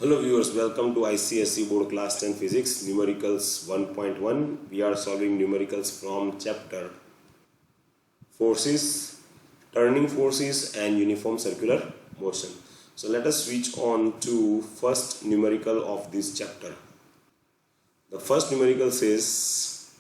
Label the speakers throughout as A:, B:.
A: Hello viewers, welcome to ICSE Board Class 10 Physics Numericals 1.1. We are solving numericals from chapter Forces, Turning Forces and Uniform Circular Motion. So let us switch on to first numerical of this chapter. The first numerical says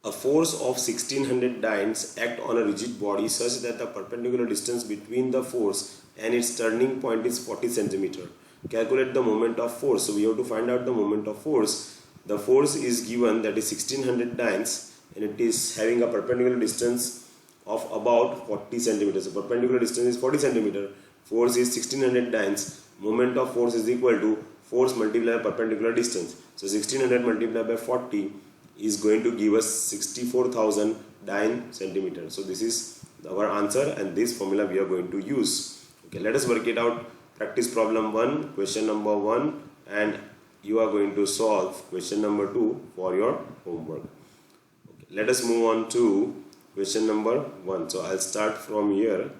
A: a force of 1600 dynes act on a rigid body such that the perpendicular distance between the force and its turning point is 40 centimeter. Calculate the moment of force. So we have to find out the moment of force. The force is given, that is 1600 dynes, and it is having a perpendicular distance of about 40 centimeters. So perpendicular distance is 40 centimeter. Force is 1600 dynes. Moment of force is equal to force multiplied by perpendicular distance. So 1600 multiplied by 40 is going to give us 64,000 dyne centimeters. So this is our answer, and this formula we are going to use. Okay, let us work it out. Practice problem 1, question number 1, and you are going to solve question number 2 for your homework. Okay, let us move on to question number 1. So I'll start from here.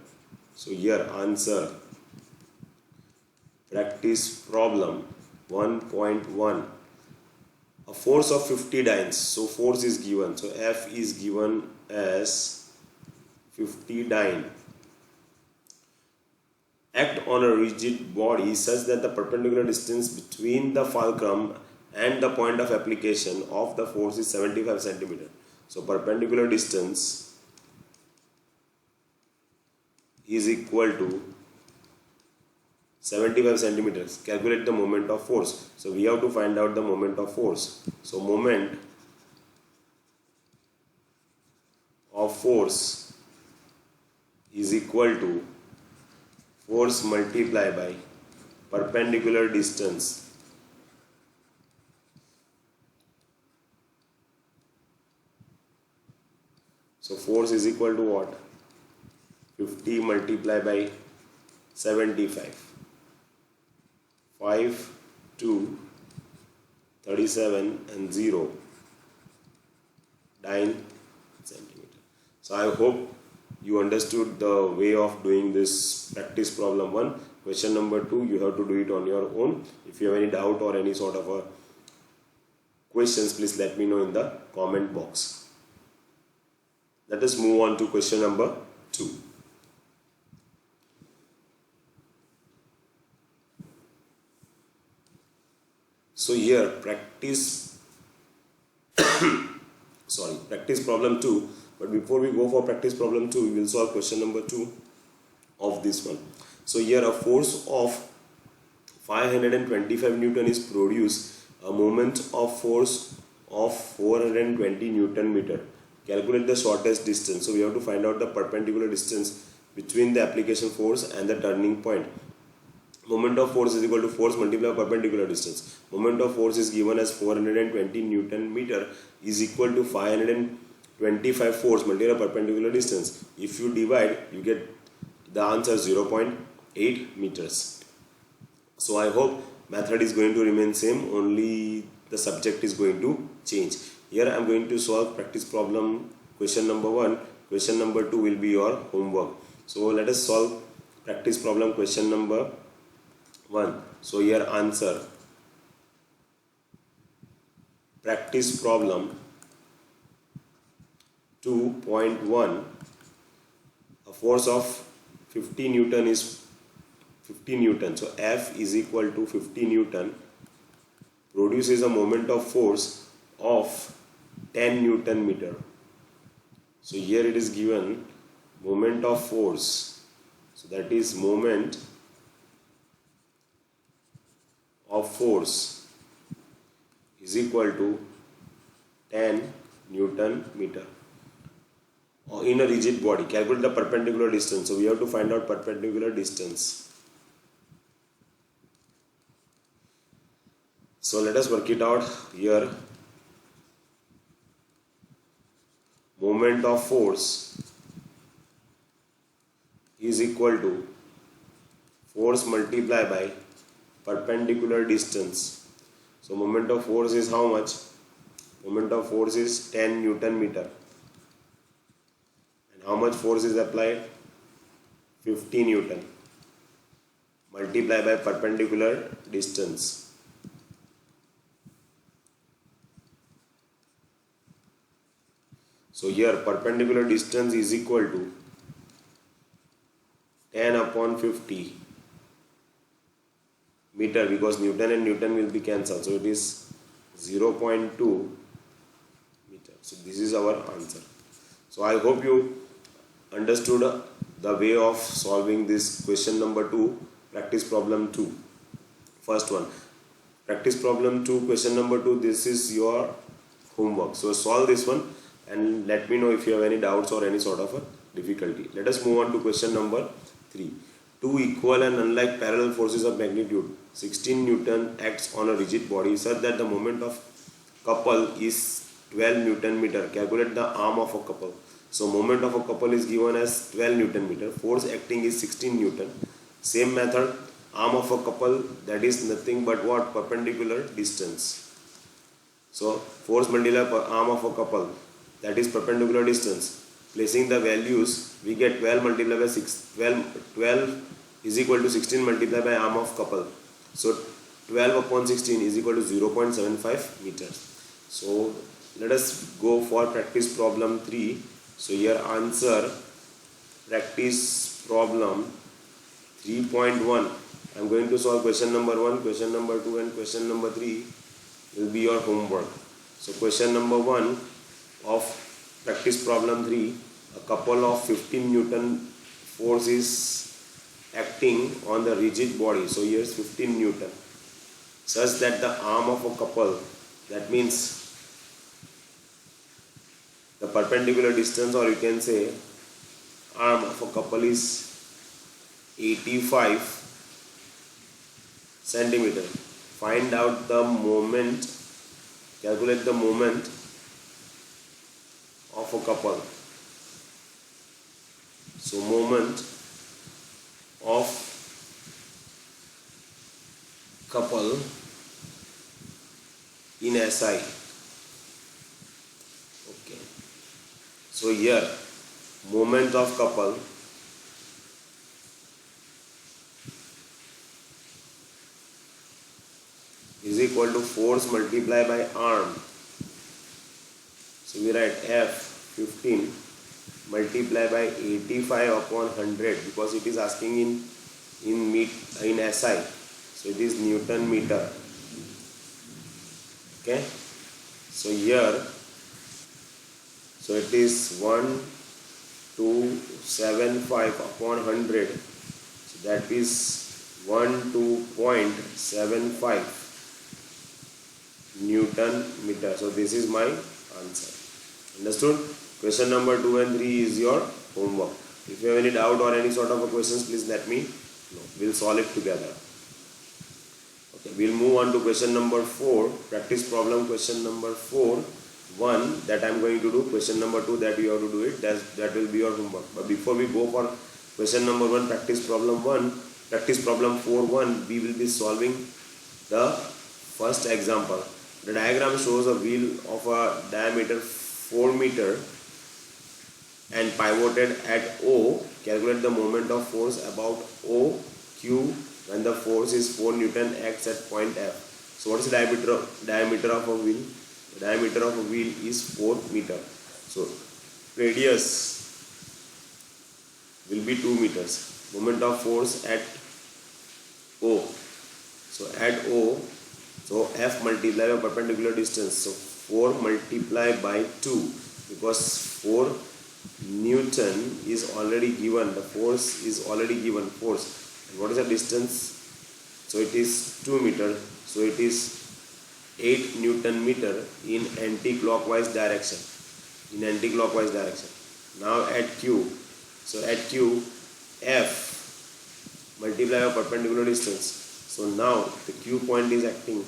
A: So here answer practice problem 1.1. A force of 50 dynes. So force is given. So F is given as 50 dyne. Act on a rigid body such that the perpendicular distance between the fulcrum and the point of application of the force is 75 centimeter. So perpendicular distance is equal to 75 centimeters. Calculate the moment of force. So we have to find out the moment of force. So moment of force is equal to force multiplied by perpendicular distance. So force is equal to what? 50 multiplied by 75. 5, 2, 37 and 0 9 centimeter. So I hope you understood the way of doing this practice problem 1. Question number 2, you have to do it on your own. If you have any doubt or any sort of a questions, please let me know in the comment box. Let us move on to question number 2. So here practice practice problem 2. But before we go for practice problem 2, we will solve question number 2 of this one. So here a force of 525 Newton is produced. A moment of force of 420 Newton meter. Calculate the shortest distance. So we have to find out the perpendicular distance between the application force and the turning point. Moment of force is equal to force multiplied by perpendicular distance. Moment of force is given as 420 Newton meter is equal to 525 force multiplied by perpendicular distance. If you divide, you get the answer 0.8 meters. So I hope method is going to remain same, only the subject is going to change. Here I am going to solve practice problem question number 1. Question number 2 will be your homework. So let us solve practice problem question number 1. So here answer practice problem 2.1. A force of 50 Newton is 50 Newton. So F is equal to 50 Newton produces a moment of force of 10 Newton meter. So here it is given moment of force. So that is moment of force is equal to 10 Newton meter in a rigid body. Calculate the perpendicular distance. So we have to find out perpendicular distance. So let us work it out here. Moment of force is equal to force multiplied by perpendicular distance. So moment of force is how much? Moment of force is 10 Newton meter. And how much force is applied? 50 Newton. multiply by perpendicular distance. So here perpendicular distance is equal to 10 upon 50 meter, because Newton and Newton will be cancelled. So it is 0.2 meter. So this is our answer. So I hope you understood the way of solving this question number 2, practice problem 2. First one, practice problem 2, question number 2. This is your homework. So solve this one and let me know if you have any doubts or any sort of a difficulty. Let us move on to question number 3. Two equal and unlike parallel forces of magnitude 16 Newton acts on a rigid body such that the moment of couple is 12 Newton meter. Calculate the arm of a couple. So moment of a couple is given as 12 Newton meter. Force acting is 16 Newton. Same method, arm of a couple, that is nothing but what? Perpendicular distance. So force multiplied per arm of a couple, that is perpendicular distance. Placing the values, we get 12 multiplied by 12 is equal to 16 multiplied by arm of couple. So 12 upon 16 is equal to 0.75 meters. So let us go for practice problem 3. So here answer practice problem 3.1. I am going to solve question number 1, question number 2 and question number 3 will be your homework. So question number 1 of practice problem 3, a couple of 15 Newton force is acting on the rigid body. So here is 15 Newton such that the arm of a couple, that means the perpendicular distance, or you can say arm of a couple, is 85 centimeter. Find out the moment, calculate the moment of a couple. So moment of couple in SI. Okay. So here moment of couple is equal to force multiplied by arm. So we write F 15 multiplied by 85 upon 100, because it is asking in SI. So it is Newton meter. Okay. So here, so it is 1275 upon 100. So that is 12.75 Newton meter. So this is my answer. Understood? Question number 2 and 3 is your homework. If you have any doubt or any sort of a questions, please let me know. We'll solve it together. Okay, we'll move on to question number 4. Practice problem question number 4. 1 that I am going to do. Question number 2 that you have to do it. That will be your homework. But before we go for question number 1, practice problem 1, practice problem 4.1, we will be solving the first example. The diagram shows a wheel of a diameter 4 meter and pivoted at O. Calculate the moment of force about OQ when the force is 4 Newton acts at point F. So what is the diameter of a wheel? The diameter of a wheel is 4 meter. So radius will be 2 meters. Moment of force at O. So at O, so F multiplied by perpendicular distance. So 4 multiplied by 2, because 4 Newton is already given, the force is already given, force. And what is the distance? So it is 2 meter. So it is 8 Newton meter in anti-clockwise direction. In anti-clockwise direction. Now at Q. So at Q, F multiplied by perpendicular distance. So now the Q point is acting,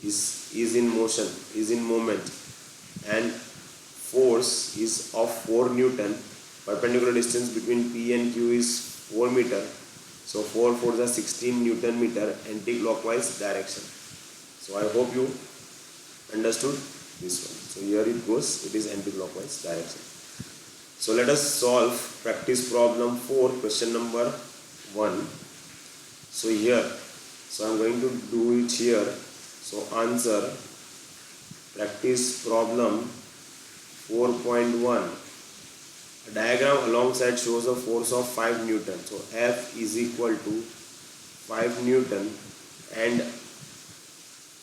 A: is in motion, is in moment, and force is of 4 Newton. Perpendicular distance between P and Q is 4 meter. So 4 4s are 16 Newton meter anti-clockwise direction. So I hope you understood this one. So here it goes, it is anti-clockwise direction. So let us solve practice problem 4, question number 1. So here, so I'm going to do it here. So answer, practice problem 4.1. A diagram alongside shows a force of 5 Newton. So F is equal to 5 Newton and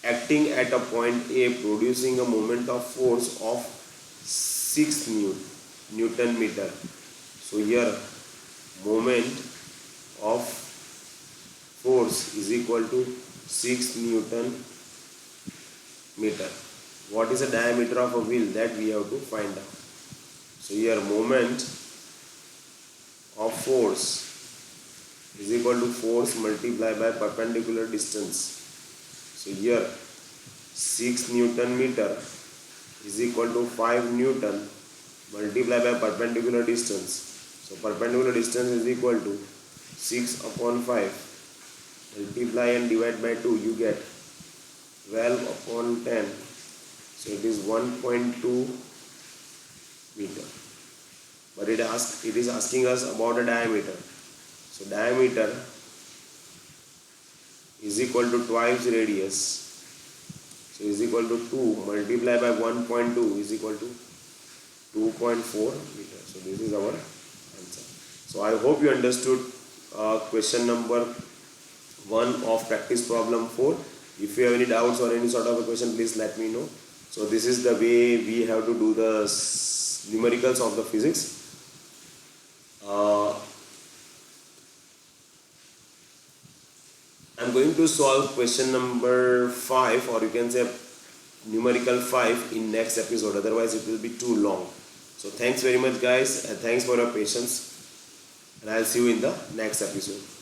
A: acting at a point A producing a moment of force of 6 Newton meter. So here moment of force is equal to 6 Newton meter. What is the diameter of a wheel? That we have to find out. So here moment of force is equal to force multiplied by perpendicular distance. So here 6 Newton meter is equal to 5 Newton multiplied by perpendicular distance. So perpendicular distance is equal to 6 upon 5. Multiply and divide by 2, you get 12 upon 10. So it is 1.2 meter. But it is asking us about the diameter. So diameter is equal to twice radius. So is equal to 2 multiplied by 1.2 is equal to 2.4 meter. So this is our answer. So I hope you understood question number 1 of practice problem 4. If you have any doubts or any sort of a question, please let me know. So this is the way we have to do the numericals of the physics. I'm going to solve question number 5, or you can say numerical 5 in next episode, otherwise it will be too long. So thanks very much guys, and thanks for your patience, and I'll see you in the next episode.